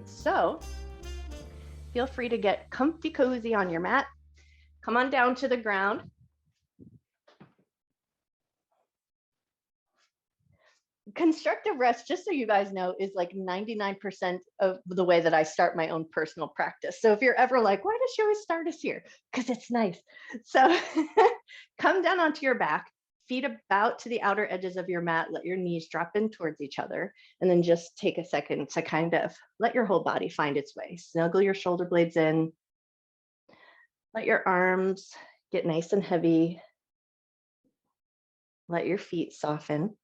So feel free to get comfy cozy on your mat. Come on down to the ground. Constructive rest, just so you guys know, is like 99% of the way that I start my own personal practice. So if you're ever like, why does she always start us here? Because it's nice. So come down onto your back, feet about to the outer edges of your mat, let your knees drop in towards each other, and then just take a second to kind of let your whole body find its way. Snuggle your shoulder blades in, let your arms get nice and heavy, let your feet soften.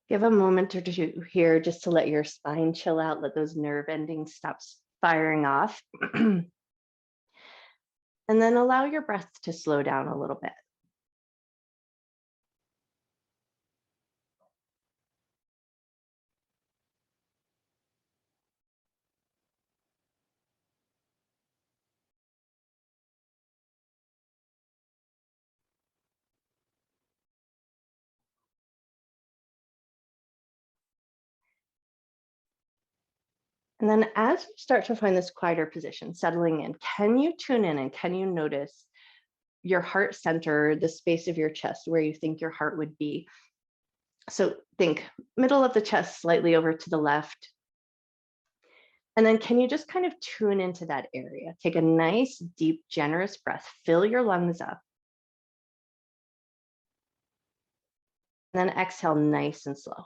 Give a moment or two here just to let your spine chill out, let those nerve endings stop firing off. And then allow your breath to slow down a little bit. And then as you start to find this quieter position, settling in, can you tune in and can you notice your heart center, the space of your chest where you think your heart would be? So think middle of the chest, slightly over to the left. And then can you just kind of tune into that area? Take a nice, deep, generous breath, fill your lungs up. And then exhale nice and slow.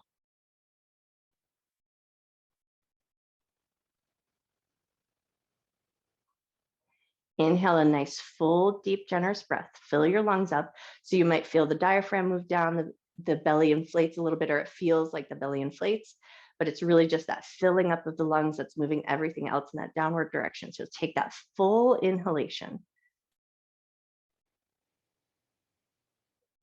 Inhale a nice, full, deep, generous breath. Fill your lungs up. So you might feel the diaphragm move down, the belly inflates a little bit, or it feels like the belly inflates, but it's really just that filling up of the lungs that's moving everything else in that downward direction. So take that full inhalation.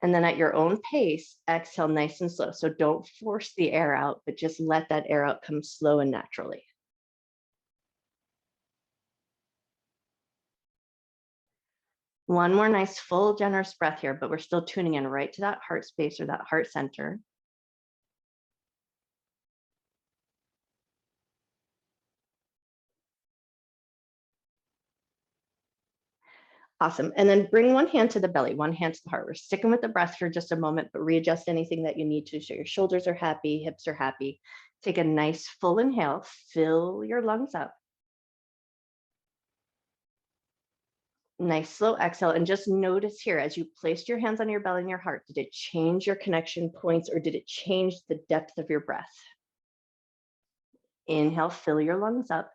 And then at your own pace, exhale nice and slow. So don't force the air out, but just let that air out come slow and naturally. One more nice, full, generous breath here, but we're still tuning in right to that heart space or that heart center. Awesome. And then bring one hand to the belly, one hand to the heart. We're sticking with the breath for just a moment, but readjust anything that you need to so your shoulders are happy, hips are happy. Take a nice full inhale, fill your lungs up. Nice slow exhale, and just notice here as you placed your hands on your belly and your heart, did it change your connection points or did it change the depth of your breath? Inhale, fill your lungs up.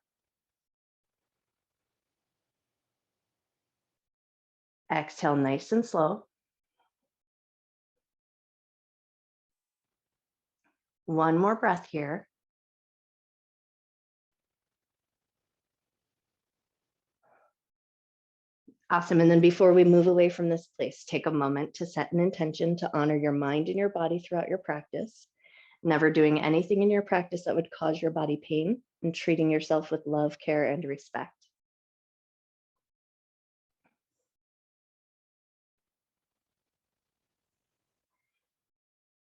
Exhale, nice and slow. One more breath here. Awesome. And then before we move away from this place, take a moment to set an intention to honor your mind and your body throughout your practice, never doing anything in your practice that would cause your body pain, and treating yourself with love, care, and respect.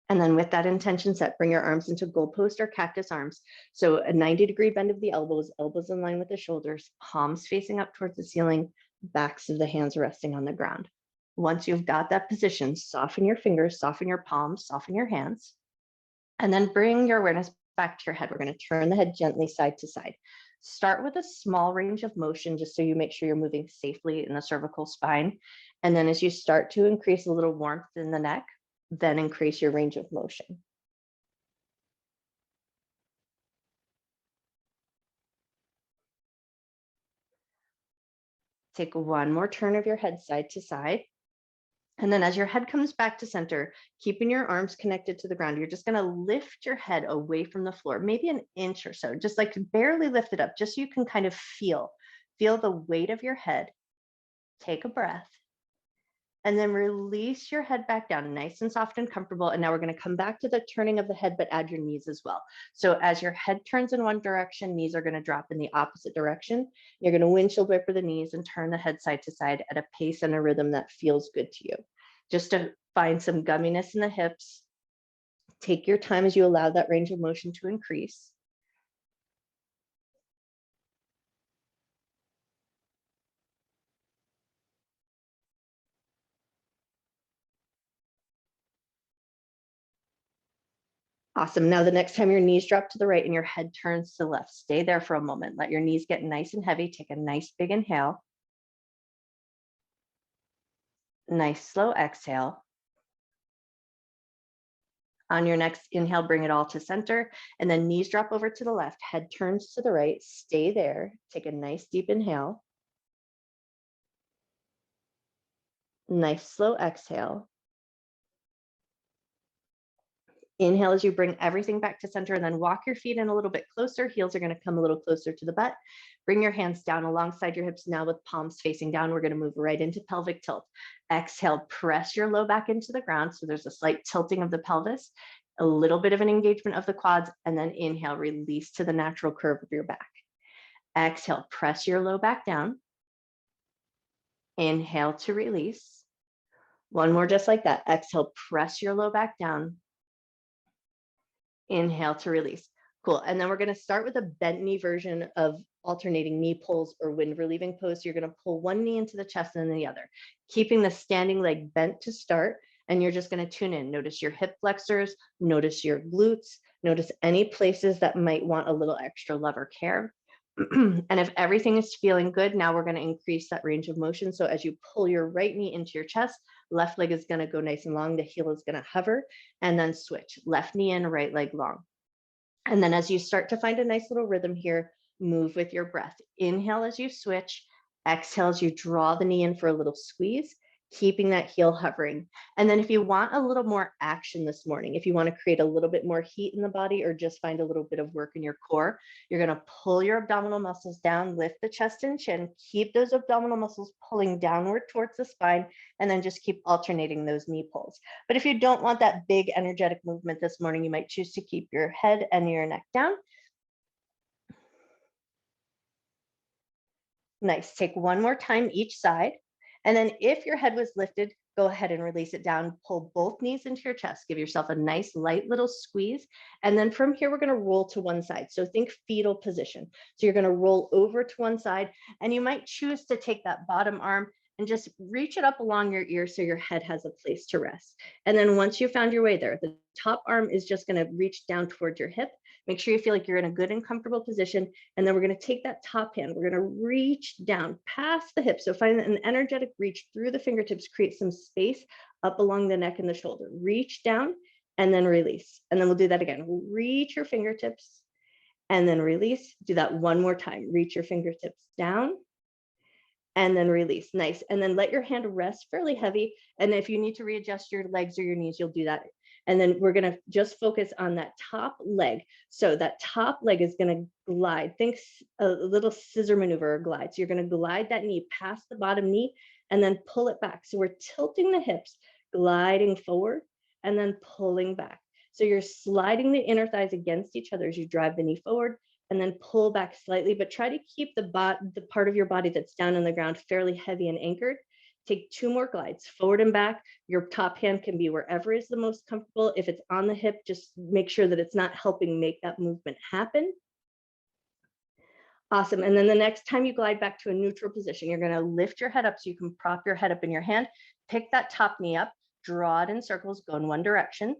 And then with that intention set, bring your arms into goalpost or cactus arms. So a 90-degree bend of the elbows, elbows in line with the shoulders, palms facing up towards the ceiling, backs of the hands resting on the ground. Once you've got that position, soften your fingers, soften your palms, soften your hands, and then bring your awareness back to your head. We're going to turn the head gently side to side. Start with a small range of motion just so you make sure you're moving safely in the cervical spine. And then as you start to increase a little warmth in the neck, then increase your range of motion. Take one more turn of your head side to side. And then as your head comes back to center, keeping your arms connected to the ground, you're just going to lift your head away from the floor, maybe an inch or so, just like barely lift it up, just so you can kind of feel the weight of your head. Take a breath. and then release your head back down, nice and soft and comfortable. And now we're going to come back to the turning of the head, but add your knees as well. So as your head turns in one direction, knees are going to drop in the opposite direction. You're going to windshield wiper the knees and turn the head side to side at a pace and a rhythm that feels good to you. Just to find some gumminess in the hips. Take your time as you allow that range of motion to increase. Awesome. Now, the next time your knees drop to the right and your head turns to the left, stay there for a moment. Let your knees get nice and heavy. Take a nice big inhale. Nice slow exhale. On your next inhale, bring it all to center, and then knees drop over to the left, head turns to the right, stay there. Take a nice deep inhale. Nice slow exhale. Inhale as you bring everything back to center, and then walk your feet in a little bit closer. Heels are going to come a little closer to the butt. Bring your hands down alongside your hips now with palms facing down. We're going to move right into pelvic tilt. Exhale, press your low back into the ground. So there's a slight tilting of the pelvis, a little bit of an engagement of the quads, and then inhale, release to the natural curve of your back. Exhale, press your low back down. Inhale to release. One more just like that. Exhale, press your low back down. Inhale to release. Cool. And then we're going to start with a bent knee version of alternating knee pulls or wind relieving pose. So you're going to pull one knee into the chest and then the other, keeping the standing leg bent to start. And you're just going to tune in. Notice your hip flexors, notice your glutes, notice any places that might want a little extra love or care. And if everything is feeling good, now we're going to increase that range of motion. So as you pull your right knee into your chest, left leg is going to go nice and long. The heel is going to hover, and then switch. Left knee in, right leg long. And then as you start to find a nice little rhythm here, move with your breath. Inhale as you switch. Exhale as you draw the knee in for a little squeeze, keeping that heel hovering. And then if you want a little more action this morning, if you want to create a little bit more heat in the body or just find a little bit of work in your core, you're going to pull your abdominal muscles down, lift the chest and chin, keep those abdominal muscles pulling downward towards the spine, and then just keep alternating those knee pulls. But if you don't want that big energetic movement this morning, you might choose to keep your head and your neck down. Nice. Take one more time each side. And then if your head was lifted, go ahead and release it down. Pull both knees into your chest. Give yourself a nice light little squeeze. And then from here, we're going to roll to one side. So think fetal position. So you're going to roll over to one side, and you might choose to take that bottom arm and just reach it up along your ear so your head has a place to rest. And then once you found your way there, the top arm is just going to reach down towards your hip. Make sure you feel like you're in a good and comfortable position. And then we're going to take that top hand. We're going to reach down past the hip. So find an energetic reach through the fingertips, create some space up along the neck and the shoulder. Reach down and then release. And then we'll do that again. Reach your fingertips and then release. Do that one more time. Reach your fingertips down and then release. Nice. And then let your hand rest fairly heavy. And if you need to readjust your legs or your knees, you'll do that. And then we're going to just focus on that top leg. So that top leg is going to glide. Think a little scissor maneuver or glide. So you're going to glide that knee past the bottom knee and then pull it back. So we're tilting the hips, gliding forward and then pulling back. So you're sliding the inner thighs against each other as you drive the knee forward and then pull back slightly, but try to keep the part of your body that's down on the ground fairly heavy and anchored. Take two more glides, forward and back. Your top hand can be wherever is the most comfortable. If it's on the hip, just make sure that it's not helping make that movement happen. Awesome. And then the next time you glide back to a neutral position, you're going to lift your head up so you can prop your head up in your hand. Pick that top knee up, draw it in circles, go in one direction.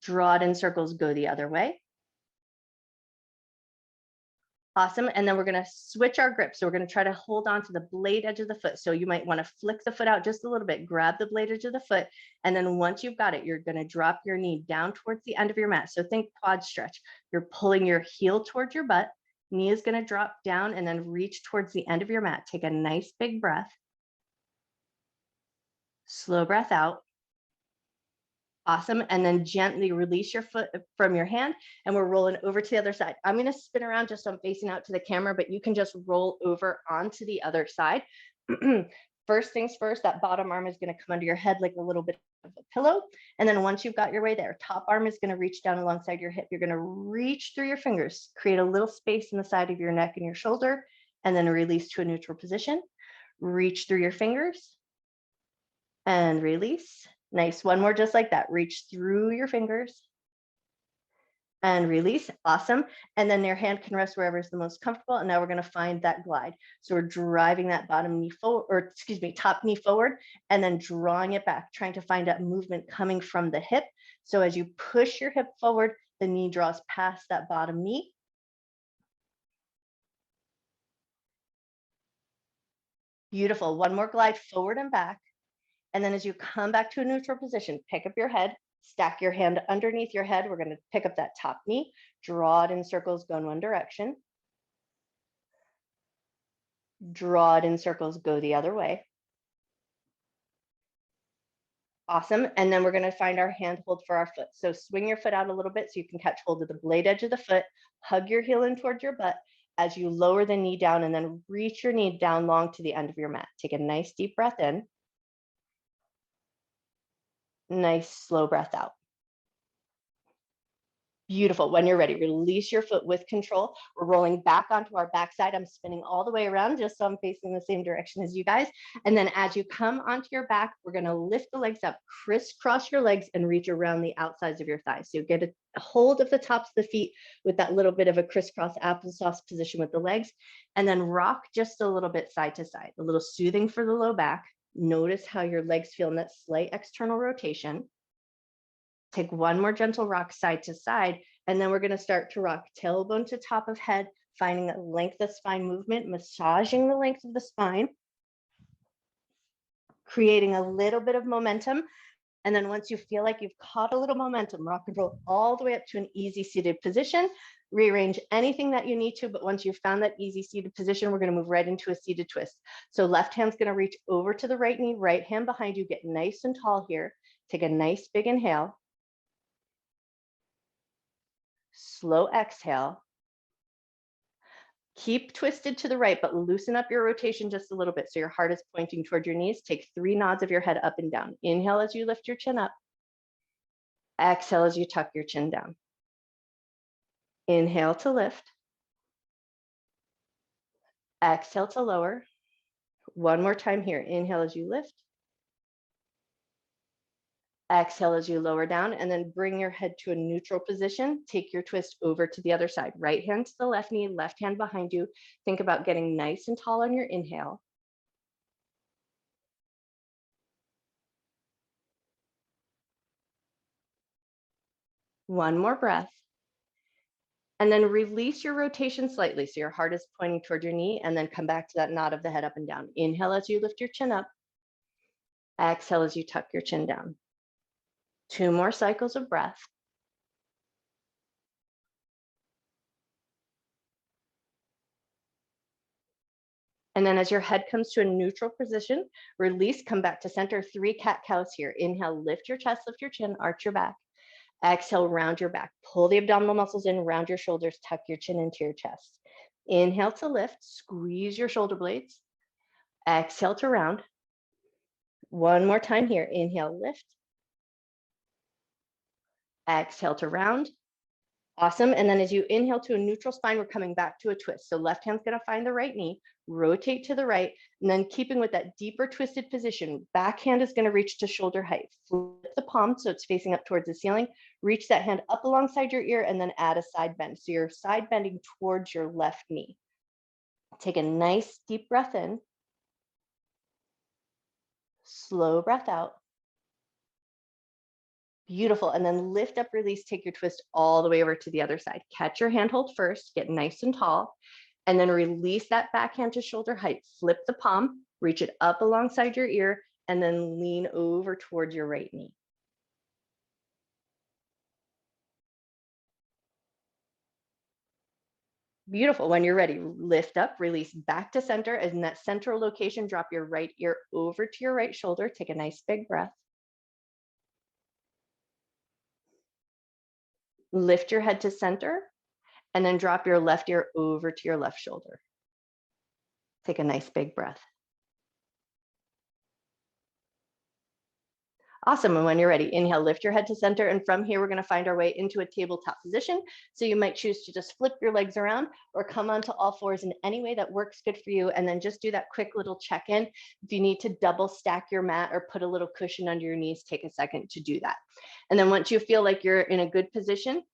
Draw it in circles, go the other way. Awesome. And then we're going to switch our grip. So we're going to try to hold on to the blade edge of the foot. So you might want to flick the foot out just a little bit, grab the blade edge of the foot. And then once you've got it, you're going to drop your knee down towards the end of your mat. So think quad stretch. You're pulling your heel towards your butt. Knee is going to drop down and then reach towards the end of your mat. Take a nice big breath. Slow breath out. Awesome. And then gently release your foot from your hand and we're rolling over to the other side. I'm going to spin around just so I'm facing out to the camera, but you can just roll over onto the other side. First things first, that bottom arm is going to come under your head like a little bit of a pillow. And then once you've got your way there, top arm is going to reach down alongside your hip. You're going to reach through your fingers, create a little space in the side of your neck and your shoulder, and then release to a neutral position. Reach through your fingers and release. Nice. One more just like that. Reach through your fingers and release. Awesome. And then your hand can rest wherever is the most comfortable. And now we're going to find that glide. So we're driving that bottom knee forward, or excuse me, top knee forward, and then drawing it back, trying to find that movement coming from the hip. So as you push your hip forward, the knee draws past that bottom knee. Beautiful. One more glide forward and back. And then as you come back to a neutral position, pick up your head, stack your hand underneath your head. We're going to pick up that top knee, draw it in circles, go in one direction. Draw it in circles, go the other way. Awesome. And then we're going to find our hand hold for our foot. So swing your foot out a little bit so you can catch hold of the blade edge of the foot, hug your heel in towards your butt as you lower the knee down and then reach your knee down long to the end of your mat. Take a nice deep breath in. Nice slow breath out. Beautiful. When you're ready, release your foot with control. We're rolling back onto our backside. I'm spinning all the way around just so I'm facing the same direction as you guys. And then as you come onto your back, we're going to lift the legs up, crisscross your legs and reach around the outsides of your thighs. So you get a hold of the tops of the feet with that little bit of a crisscross applesauce position with the legs, and then rock just a little bit side to side, a little soothing for the low back. Notice how your legs feel in that slight external rotation. Take one more gentle rock side to side, and then we're going to start to rock tailbone to top of head, finding that length of spine movement, massaging the length of the spine, creating a little bit of momentum. And then once you feel like you've caught a little momentum, rock and roll all the way up to an easy seated position. Rearrange anything that you need to, but once you've found that easy seated position, we're going to move right into a seated twist. So left hand's going to reach over to the right knee, right hand behind you, get nice and tall here. Take a nice big inhale. Slow exhale. Keep twisted to the right, but loosen up your rotation just a little bit so your heart is pointing toward your knees. Take 3 nods of your head up and down. Inhale as you lift your chin up. Exhale as you tuck your chin down. Inhale to lift. Exhale to lower. One more time here. Inhale as you lift. Exhale as you lower down, and then bring your head to a neutral position. Take your twist over to the other side. Right hand to the left knee, left hand behind you. Think about getting nice and tall on your inhale. One more breath. And then release your rotation slightly so your heart is pointing toward your knee, and then come back to that nod of the head up and down. Inhale as you lift your chin up. Exhale as you tuck your chin down. 2 more cycles of breath. And then as your head comes to a neutral position, release, come back to center. 3 cat-cows here. Inhale, lift your chest, lift your chin, arch your back. Exhale, round your back. Pull the abdominal muscles in, round your shoulders, tuck your chin into your chest. Inhale to lift, squeeze your shoulder blades. Exhale to round. One more time here. Inhale, lift. Exhale to round. Awesome. And then as you inhale to a neutral spine, we're coming back to a twist. So left hand's going to find the right knee, rotate to the right, and then keeping with that deeper twisted position, back hand is going to reach to shoulder height. Flip the palm so it's facing up towards the ceiling. Reach that hand up alongside your ear and then add a side bend. So you're side bending towards your left knee. Take a nice deep breath in. Slow breath out. Beautiful. And then lift up, release, take your twist all the way over to the other side. Catch your handhold first, get nice and tall, and then release that backhand to shoulder height. Flip the palm, reach it up alongside your ear, and then lean over towards your right knee. Beautiful. When you're ready, lift up, release back to center. And in that central location, drop your right ear over to your right shoulder. Take a nice big breath. Lift your head to center, and then drop your left ear over to your left shoulder. Take a nice big breath. Awesome. And when you're ready, inhale, lift your head to center. And from here, we're going to find our way into a tabletop position. So you might choose to just flip your legs around or come onto all fours in any way that works good for you. And then just do that quick little check-in. If you need to double stack your mat or put a little cushion under your knees, take a second to do that. And then once you feel like you're in a good position,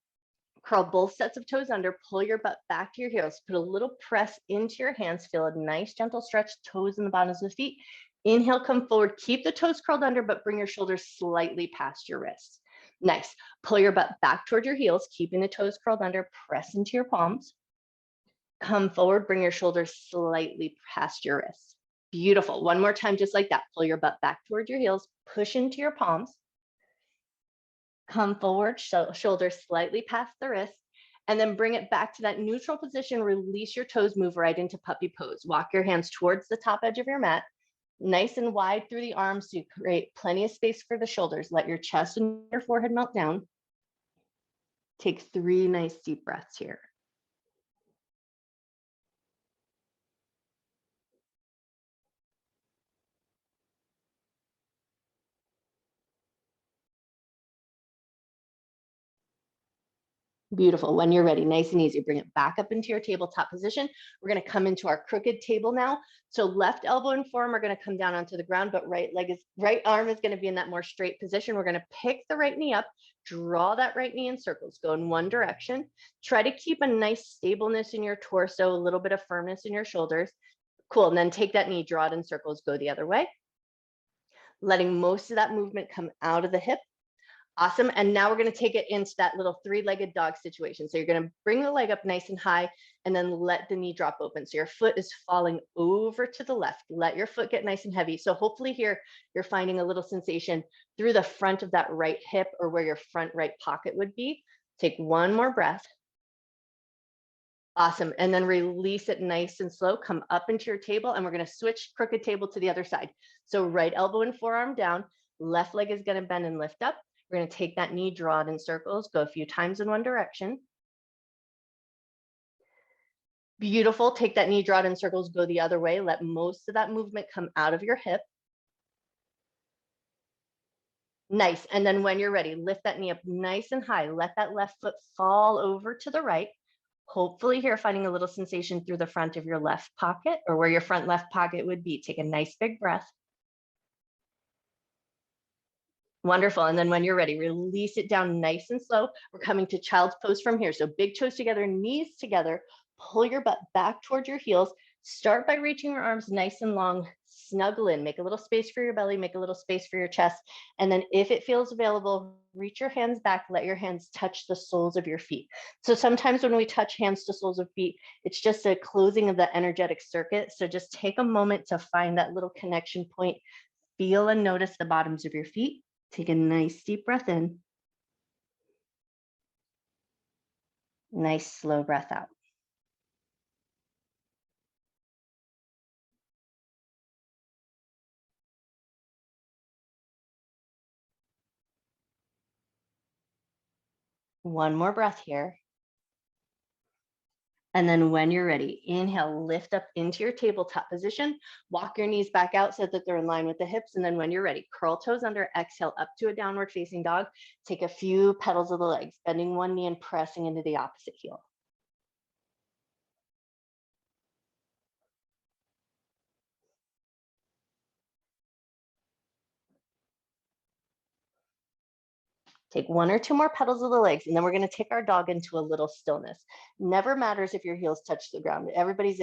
curl both sets of toes under, pull your butt back to your heels, put a little press into your hands, feel a nice gentle stretch, toes in the bottoms of the feet. Inhale, come forward, keep the toes curled under, but bring your shoulders slightly past your wrists. Nice. Pull your butt back toward your heels, keeping the toes curled under, press into your palms. Come forward, bring your shoulders slightly past your wrists. Beautiful. One more time, just like that. Pull your butt back toward your heels, push into your palms. Come forward, shoulders slightly past the wrist, and then bring it back to that neutral position. Release your toes, move right into puppy pose. Walk your hands towards the top edge of your mat, nice and wide through the arms so you create plenty of space for the shoulders. Let your chest and your forehead melt down. Take 3 nice deep breaths here. Beautiful. When you're ready, nice and easy, bring it back up into your tabletop position. We're going to come into our crooked table now. So left elbow and forearm are going to come down onto the ground, but right arm is going to be in that more straight position. We're going to pick the right knee up, draw that right knee in circles, go in one direction. Try to keep a nice stableness in your torso, a little bit of firmness in your shoulders. Cool. And then take that knee, draw it in circles, go the other way. Letting most of that movement come out of the hip. Awesome. And now we're going to take it into that little 3-legged dog situation. So you're going to bring the leg up nice and high and then let the knee drop open. So your foot is falling over to the left. Let your foot get nice and heavy. So hopefully here you're finding a little sensation through the front of that right hip or where your front right pocket would be. Take one more breath. Awesome. And then release it nice and slow. Come up into your table and we're going to switch crooked table to the other side. So right elbow and forearm down. Left leg is going to bend and lift up. We're going to take that knee, draw it in circles, go a few times in one direction. Beautiful. Take that knee, draw it in circles, go the other way. Let most of that movement come out of your hip. Nice. And then when you're ready, lift that knee up nice and high. Let that left foot fall over to the right. Hopefully here finding a little sensation through the front of your left pocket or where your front left pocket would be. Take a nice big breath. Wonderful. And then when you're ready, release it down nice and slow. We're coming to child's pose from here. So big toes together, knees together, pull your butt back towards your heels. Start by reaching your arms nice and long, snuggle in, make a little space for your belly, make a little space for your chest. And then if it feels available, reach your hands back, let your hands touch the soles of your feet. So sometimes when we touch hands to soles of feet, it's just a closing of the energetic circuit. So just take a moment to find that little connection point. Feel and notice the bottoms of your feet. Take a nice deep breath in. Nice slow breath out. One more breath here. And then when you're ready, inhale, lift up into your tabletop position. Walk your knees back out so that they're in line with the hips. And then when you're ready, curl toes under, exhale up to a downward facing dog. Take a few petals of the legs, bending one knee and pressing into the opposite heel. Take 1 or 2 more petals of the legs, and then we're going to take our dog into a little stillness. Never matters if your heels touch the ground. Everybody's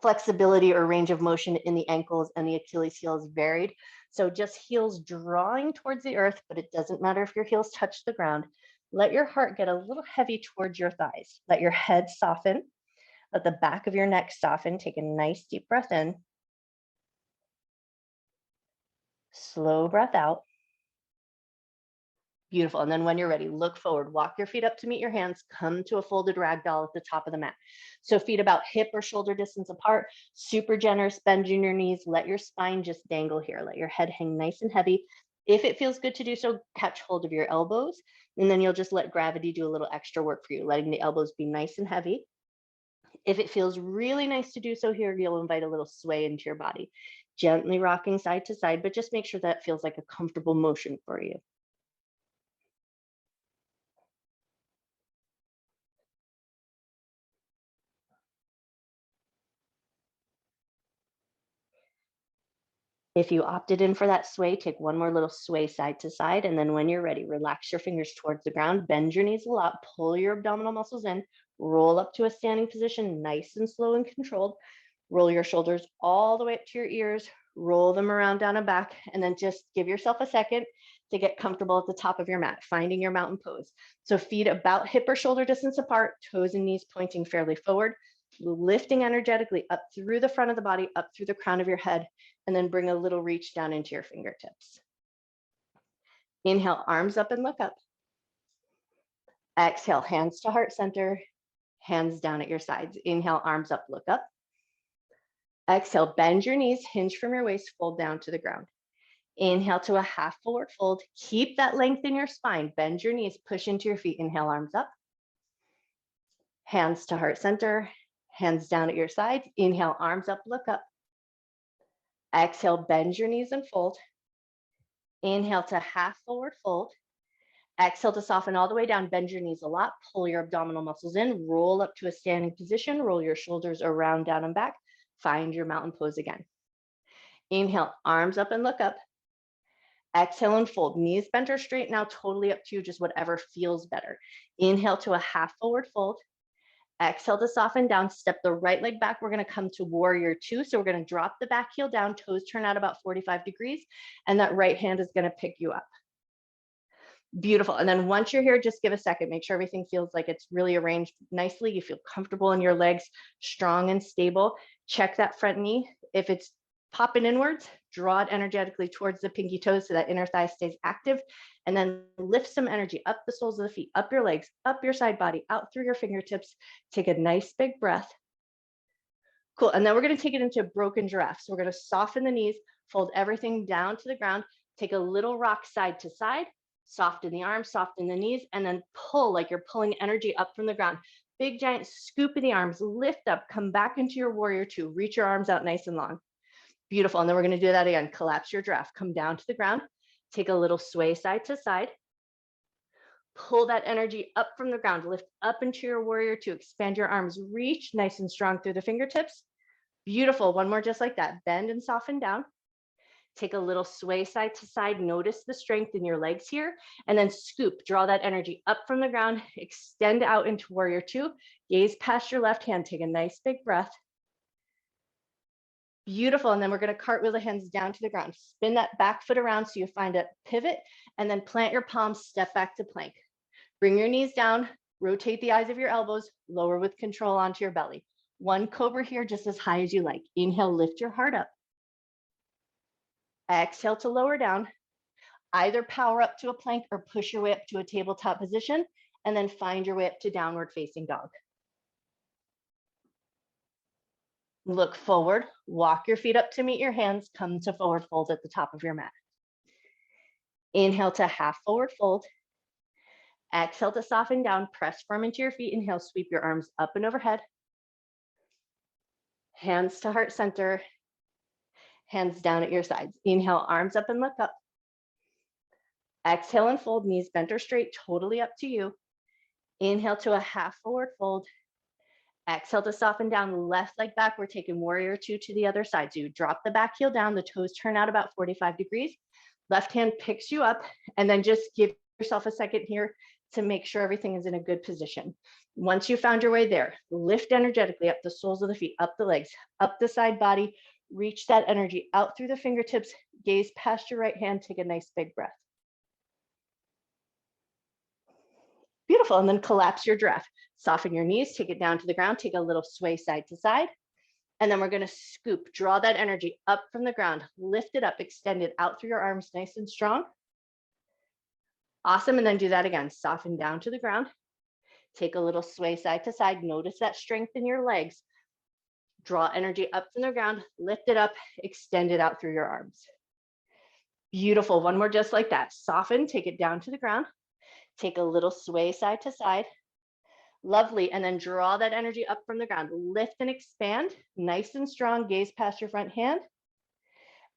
flexibility or range of motion in the ankles and the Achilles heel is varied. So just heels drawing towards the earth, but it doesn't matter if your heels touch the ground. Let your heart get a little heavy towards your thighs. Let your head soften. Let the back of your neck soften. Take a nice deep breath in. Slow breath out. Beautiful. And then when you're ready, look forward, walk your feet up to meet your hands, come to a folded ragdoll at the top of the mat. So feet about hip or shoulder distance apart, super generous bend in your knees. Let your spine just dangle here. Let your head hang nice and heavy. If it feels good to do so, catch hold of your elbows, and then you'll just let gravity do a little extra work for you, letting the elbows be nice and heavy. If it feels really nice to do so here, you'll invite a little sway into your body. Gently rocking side to side, but just make sure that feels like a comfortable motion for you. If you opted in for that sway, take one more little sway side to side. And then when you're ready, relax your fingers towards the ground, bend your knees a lot, pull your abdominal muscles in, roll up to a standing position, nice and slow and controlled. Roll your shoulders all the way up to your ears, roll them around down and back, and then just give yourself a second to get comfortable at the top of your mat, finding your mountain pose. So feet about hip or shoulder distance apart, toes and knees pointing fairly forward, lifting energetically up through the front of the body, up through the crown of your head, and then bring a little reach down into your fingertips. Inhale, arms up and look up. Exhale, hands to heart center, hands down at your sides. Inhale, arms up, look up. Exhale, bend your knees, hinge from your waist, fold down to the ground. Inhale to a half forward fold. Keep that length in your spine. Bend your knees, push into your feet. Inhale, arms up. Hands to heart center, hands down at your sides. Inhale, arms up, look up. Exhale, bend your knees and fold. Inhale to half forward fold. Exhale to soften all the way down, bend your knees a lot, pull your abdominal muscles in, roll up to a standing position, roll your shoulders around, down and back, find your mountain pose again. Inhale, arms up and look up. Exhale and fold, knees bent or straight, now totally up to you, just whatever feels better. Inhale to a half forward fold. Exhale to soften down, step the right leg back. We're gonna come to warrior two. So we're gonna drop the back heel down, toes turn out about 45 degrees, and that right hand is gonna pick you up. Beautiful. And then once you're here, just give a second, make sure everything feels like it's really arranged nicely. You feel comfortable in your legs, strong and stable. Check that front knee. If it's popping inwards, draw it energetically towards the pinky toes so that inner thigh stays active. And then lift some energy up the soles of the feet, up your legs, up your side body, out through your fingertips. Take a nice big breath. Cool. And then we're going to take it into a broken giraffe. So we're going to soften the knees, fold everything down to the ground, take a little rock side to side, soften the arms, soften the knees, and then pull like you're pulling energy up from the ground. Big giant scoop of the arms, lift up, come back into your warrior two, reach your arms out nice and long. Beautiful. And then we're going to do that again. Collapse your giraffe, come down to the ground, take a little sway side to side, pull that energy up from the ground, lift up into your warrior two, expand your arms, reach nice and strong through the fingertips. Beautiful. One more just like that. Bend and soften down. Take a little sway side to side. Notice the strength in your legs here. And then scoop, draw that energy up from the ground, extend out into warrior two, gaze past your left hand, take a nice big breath. Beautiful. And then we're going to cartwheel the hands down to the ground. Spin that back foot around so you find a pivot, and then plant your palms, step back to plank. Bring your knees down, rotate the eyes of your elbows, lower with control onto your belly. One cobra here, just as high as you like. Inhale, lift your heart up. Exhale to lower down. Either power up to a plank or push your way up to a tabletop position, and then find your way up to downward facing dog. Look forward, walk your feet up to meet your hands, come to forward fold at the top of your mat. Inhale to half forward fold. Exhale to soften down, press firm into your feet. Inhale, sweep your arms up and overhead. Hands to heart center, hands down at your sides. Inhale, arms up and look up. Exhale and fold, knees bent or straight, totally up to you. Inhale to a half forward fold. Exhale to soften down, left leg back. We're taking warrior two to the other side. So you drop the back heel down, the toes turn out about 45 degrees. Left hand picks you up, and then just give yourself a second here to make sure everything is in a good position. Once you found your way there, lift energetically up the soles of the feet, up the legs, up the side body, reach that energy out through the fingertips, gaze past your right hand, take a nice big breath. Beautiful, and then collapse your giraffe. Soften your knees, take it down to the ground, take a little sway side to side, and then we're gonna scoop, draw that energy up from the ground, lift it up, extend it out through your arms nice and strong. Awesome, and then do that again. Soften down to the ground, take a little sway side to side, notice that strength in your legs. Draw energy up from the ground, lift it up, extend it out through your arms. Beautiful, one more just like that. Soften, take it down to the ground, take a little sway side to side. Lovely, and then draw that energy up from the ground. Lift and expand, nice and strong, gaze past your front hand.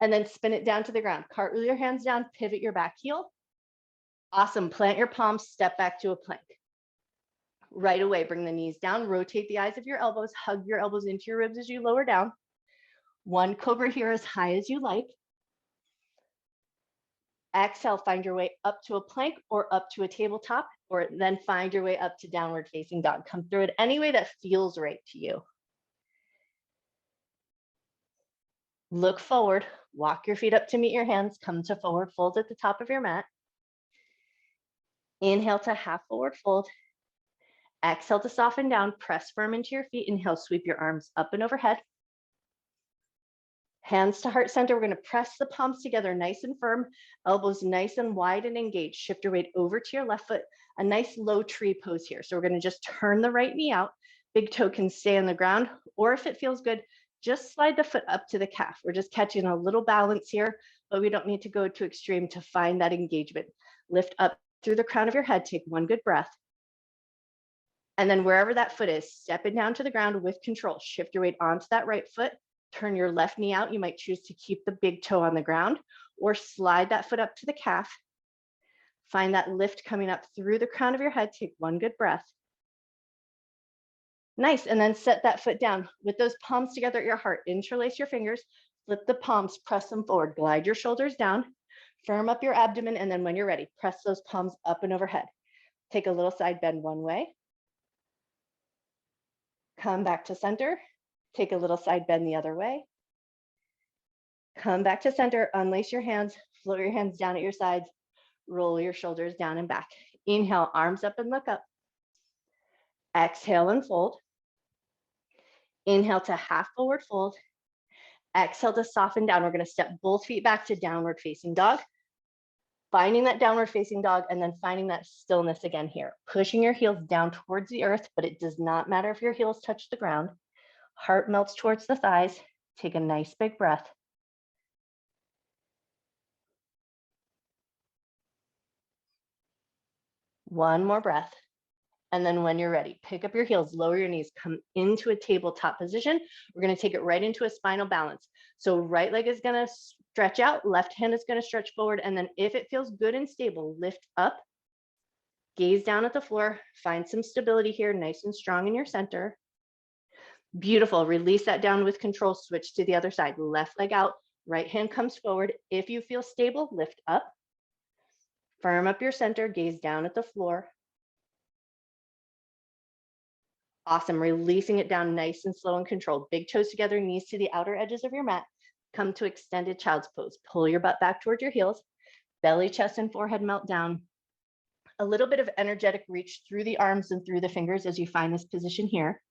and then spin it down to the ground. Cartwheel your hands down, pivot your back heel. Awesome. Plant your palms, step back to a plank. Right away, bring the knees down, rotate the eyes of your elbows, hug your elbows into your ribs as you lower down. One cobra here as high as you like. Exhale, find your way up to a plank or up to a tabletop, or then find your way up to downward facing dog. Come through it any way that feels right to you. Look forward, walk your feet up to meet your hands, come to forward fold at the top of your mat. Inhale to half forward fold. Exhale to soften down, press firm into your feet. Inhale, sweep your arms up and overhead. Hands to heart center. We're going to press the palms together nice and firm, elbows nice and wide and engaged. Shift your weight over to your left foot, a nice low tree pose here. So we're going to just turn the right knee out. Big toe can stay on the ground, or if it feels good, just slide the foot up to the calf. We're just catching a little balance here, but we don't need to go to extreme to find that engagement. Lift up through the crown of your head. Take one good breath. And then wherever that foot is, step it down to the ground with control. Shift your weight onto that right foot. Turn your left knee out. You might choose to keep the big toe on the ground or slide that foot up to the calf. Find that lift coming up through the crown of your head. Take one good breath. Nice. And then set that foot down with those palms together at your heart. Interlace your fingers, flip the palms, press them forward. Glide your shoulders down, firm up your abdomen. And then when you're ready, press those palms up and overhead. Take a little side bend one way. Come back to center. Take a little side bend the other way. Come back to center, unlace your hands, float your hands down at your sides, roll your shoulders down and back. Inhale, arms up and look up. Exhale and fold. Inhale to half forward fold. Exhale to soften down. We're going to step both feet back to downward facing dog. Finding that downward facing dog and then finding that stillness again here. Pushing your heels down towards the earth, but it does not matter if your heels touch the ground. Heart melts towards the thighs. Take a nice big breath. One more breath. And then when you're ready, pick up your heels, lower your knees, come into a tabletop position. We're going to take it right into a spinal balance. So right leg is going to stretch out, left hand is going to stretch forward. And then if it feels good and stable, lift up, gaze down at the floor, find some stability here, nice and strong in your center. Beautiful. Release that down with control. Switch to the other side. Left leg out, right hand comes forward. If you feel stable, lift up. Firm up your center, gaze down at the floor. Awesome. Releasing it down nice and slow and controlled. Big toes together, knees to the outer edges of your mat. Come to extended child's pose. Pull your butt back towards your heels. Belly, chest, and forehead melt down. A little bit of energetic reach through the arms and through the fingers as you find this position here.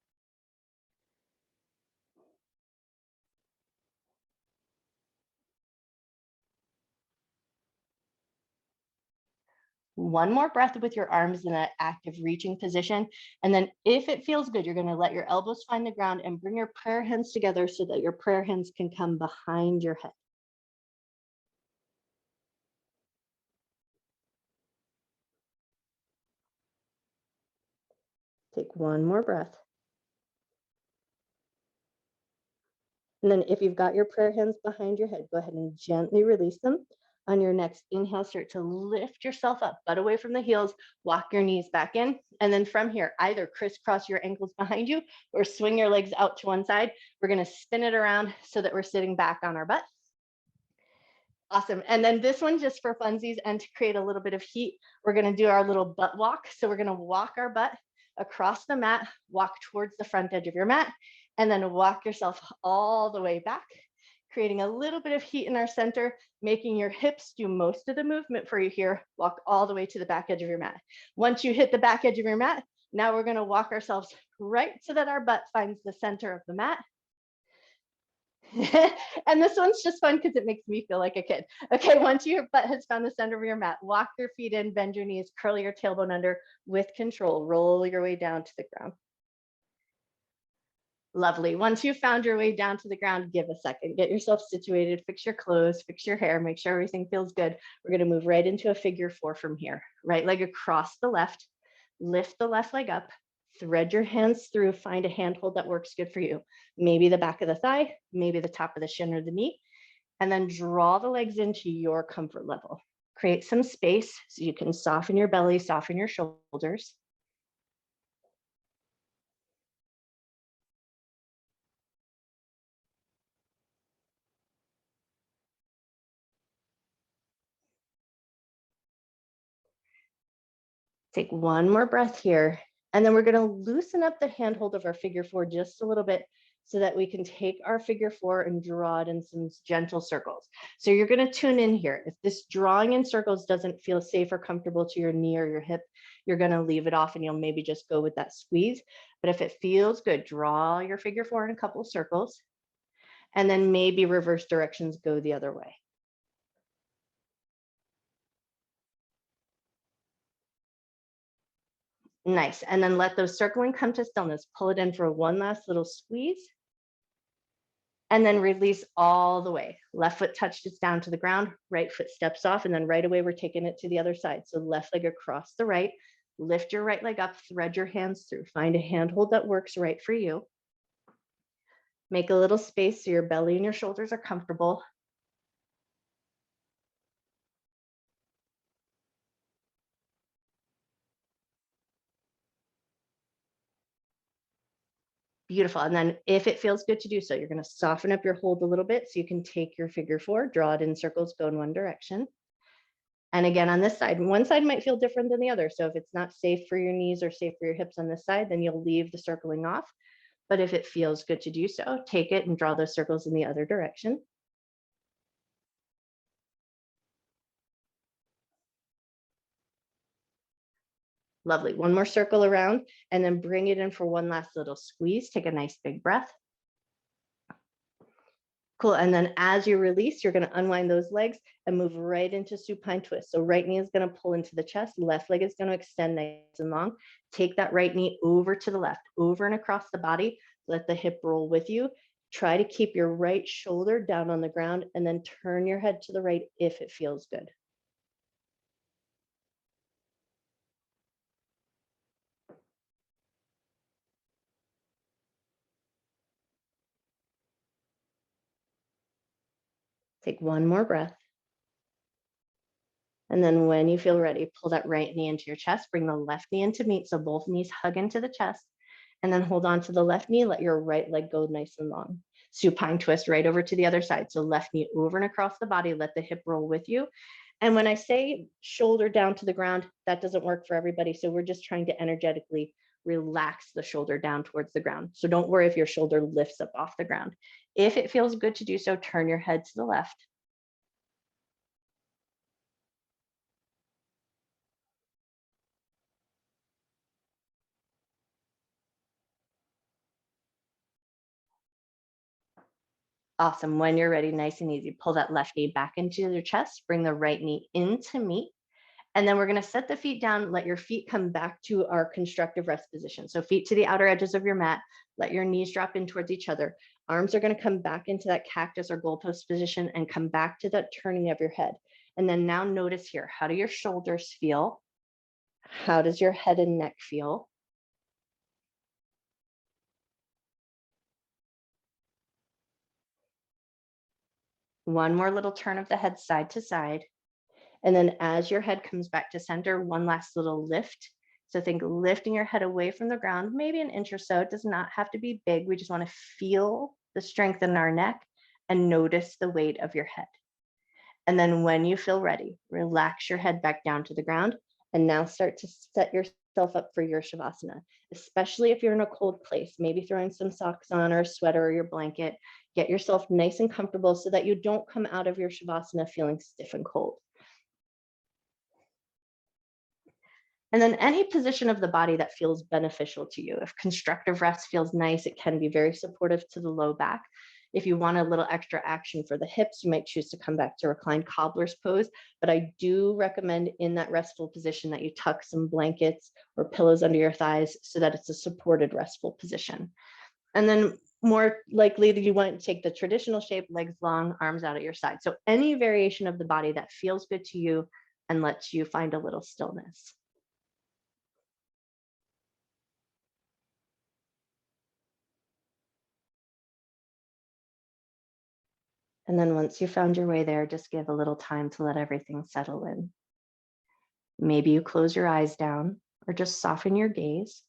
One more breath with your arms in that active reaching position. And then if it feels good, you're going to let your elbows find the ground and bring your prayer hands together so that your prayer hands can come behind your head. Take one more breath. And then if you've got your prayer hands behind your head, go ahead and gently release them. On your next inhale, start to lift yourself up, butt away from the heels, walk your knees back in. And then from here, either crisscross your ankles behind you or swing your legs out to one side. We're going to spin it around so that we're sitting back on our butt. Awesome. And then this one, just for funsies and to create a little bit of heat, we're going to do our little butt walk. So we're going to walk our butt across the mat, walk towards the front edge of your mat, and then walk yourself all the way back, creating a little bit of heat in our center, making your hips do most of the movement for you here. Walk all the way to the back edge of your mat. Once you hit the back edge of your mat, now we're going to walk ourselves right so that our butt finds the center of the mat. And this one's just fun because it makes me feel like a kid. Okay, once your butt has found the center of your mat, walk your feet in, bend your knees, curl your tailbone under with control. Roll your way down to the ground. Lovely. Once you've found your way down to the ground, give a second. Get yourself situated, fix your clothes, fix your hair, make sure everything feels good. We're going to move right into a figure four from here. Right leg across the left, lift the left leg up, thread your hands through, find a handhold that works good for you. Maybe the back of the thigh, maybe the top of the shin or the knee. And then draw the legs into your comfort level. Create some space so you can soften your belly, soften your shoulders. Take one more breath here. And then we're going to loosen up the handhold of our figure four just a little bit so that we can take our figure four and draw it in some gentle circles. So you're going to tune in here. If this drawing in circles doesn't feel safe or comfortable to your knee or your hip, you're going to leave it off and you'll maybe just go with that squeeze. But if it feels good, draw your figure four in a couple of circles and then maybe reverse directions, go the other way. Nice. And then let those circling come to stillness. Pull it in for one last little squeeze. And then release all the way. Left foot touches down to the ground, right foot steps off, and then right away we're taking it to the other side. So left leg across the right, lift your right leg up, thread your hands through. Find a handhold that works right for you. Make a little space so your belly and your shoulders are comfortable. Beautiful. And then if it feels good to do so, you're going to soften up your hold a little bit so you can take your figure four, draw it in circles, go in one direction. And again, on this side, one side might feel different than the other. So if it's not safe for your knees or safe for your hips on this side, then you'll leave the circling off. But if it feels good to do so, take it and draw those circles in the other direction. Lovely. One more circle around and then bring it in for one last little squeeze. Take a nice big breath. Cool. And then as you release, you're going to unwind those legs and move right into supine twist. So right knee is going to pull into the chest. Left leg is going to extend nice and long. Take that right knee over to the left, over and across the body. Let the hip roll with you. Try to keep your right shoulder down on the ground and then turn your head to the right if it feels good. Take one more breath. And then when you feel ready, pull that right knee into your chest, bring the left knee into meet. So both knees hug into the chest and then hold on to the left knee. Let your right leg go nice and long. Supine twist right over to the other side. So left knee over and across the body, let the hip roll with you. And when I say shoulder down to the ground, that doesn't work for everybody. So we're just trying to energetically relax the shoulder down towards the ground. So don't worry if your shoulder lifts up off the ground. If it feels good to do so, turn your head to the left. Awesome. When you're ready, nice and easy, pull that left knee back into your chest, bring the right knee into meet. And then we're going to set the feet down, let your feet come back to our constructive rest position. So feet to the outer edges of your mat, let your knees drop in towards each other. Arms are going to come back into that cactus or goalpost position and come back to that turning of your head. And then now notice here, how do your shoulders feel? How does your head and neck feel? One more little turn of the head side to side. And then as your head comes back to center, one last little lift. So think lifting your head away from the ground, maybe an inch or so. It does not have to be big. We just want to feel the strength in our neck and notice the weight of your head. And then when you feel ready, relax your head back down to the ground and now start to set yourself up for your Shavasana, especially if you're in a cold place, maybe throwing some socks on or a sweater or your blanket. Get yourself nice and comfortable so that you don't come out of your Shavasana feeling stiff and cold. And then any position of the body that feels beneficial to you. If constructive rest feels nice, it can be very supportive to the low back. If you want a little extra action for the hips, you might choose to come back to reclined cobbler's pose. But I do recommend in that restful position that you tuck some blankets or pillows under your thighs so that it's a supported restful position. And then more likely that you want to take the traditional shape, legs long, arms out at your side. So any variation of the body that feels good to you and lets you find a little stillness. And then once you found your way there, just give a little time to let everything settle in. Maybe you close your eyes down or just soften your gaze.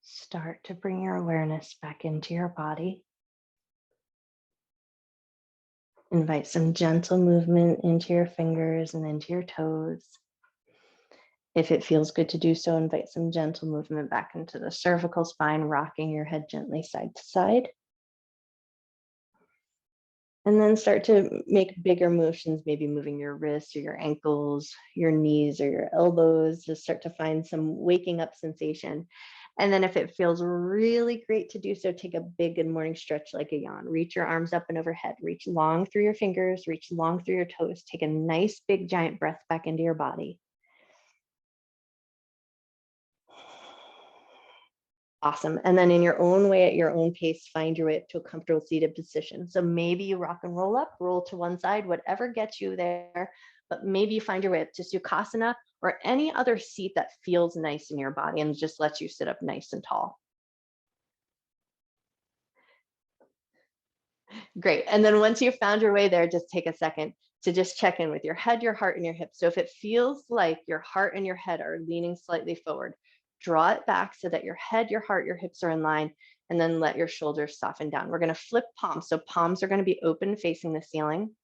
Start to bring your awareness back into your body. Invite some gentle movement into your fingers and into your toes. If it feels good to do so, invite some gentle movement back into the cervical spine, rocking your head gently side to side. And then start to make bigger motions, maybe moving your wrists or your ankles, your knees or your elbows. Just start to find some waking up sensation. And then if it feels really great to do so, take a big good morning stretch like a yawn. Reach your arms up and overhead. Reach long through your fingers, reach long through your toes. Take a nice big giant breath back into your body. Awesome. And then in your own way, at your own pace, find your way up to a comfortable seated position. So maybe you rock and roll up, roll to one side, whatever gets you there, but maybe you find your way up to Sukhasana or any other seat that feels nice in your body and just lets you sit up nice and tall. Great. And then once you've found your way there, just take a second to just check in with your head, your heart, and your hips. So if it feels like your heart and your head are leaning slightly forward, draw it back so that your head, your heart, your hips are in line, and then let your shoulders soften down. We're going to flip palms. So palms are going to be open facing the ceiling.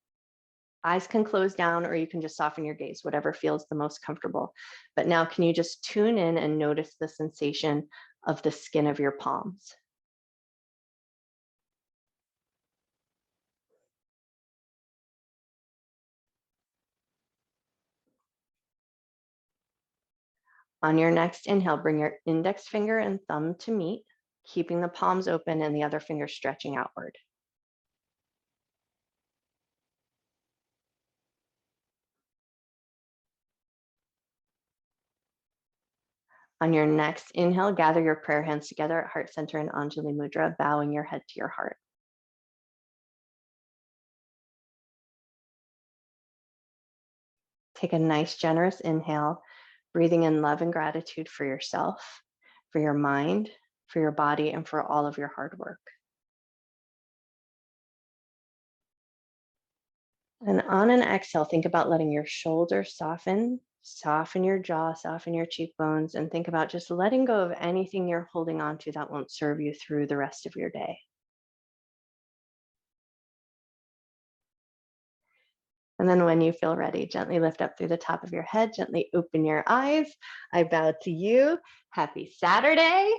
Eyes can close down, or you can just soften your gaze, whatever feels the most comfortable. But now, can you just tune in and notice the sensation of the skin of your palms? On your next inhale, bring your index finger and thumb to meet, keeping the palms open and the other finger stretching outward. On your next inhale, gather your prayer hands together at heart center in Anjali Mudra, bowing your head to your heart. Take a nice, generous inhale, breathing in love and gratitude for yourself, for your mind, for your body, and for all of your hard work. And on an exhale, think about letting your shoulders soften, soften your jaw, soften your cheekbones, and think about just letting go of anything you're holding on to that won't serve you through the rest of your day. And then when you feel ready, gently lift up through the top of your head, gently open your eyes. I bow to you. Happy Saturday.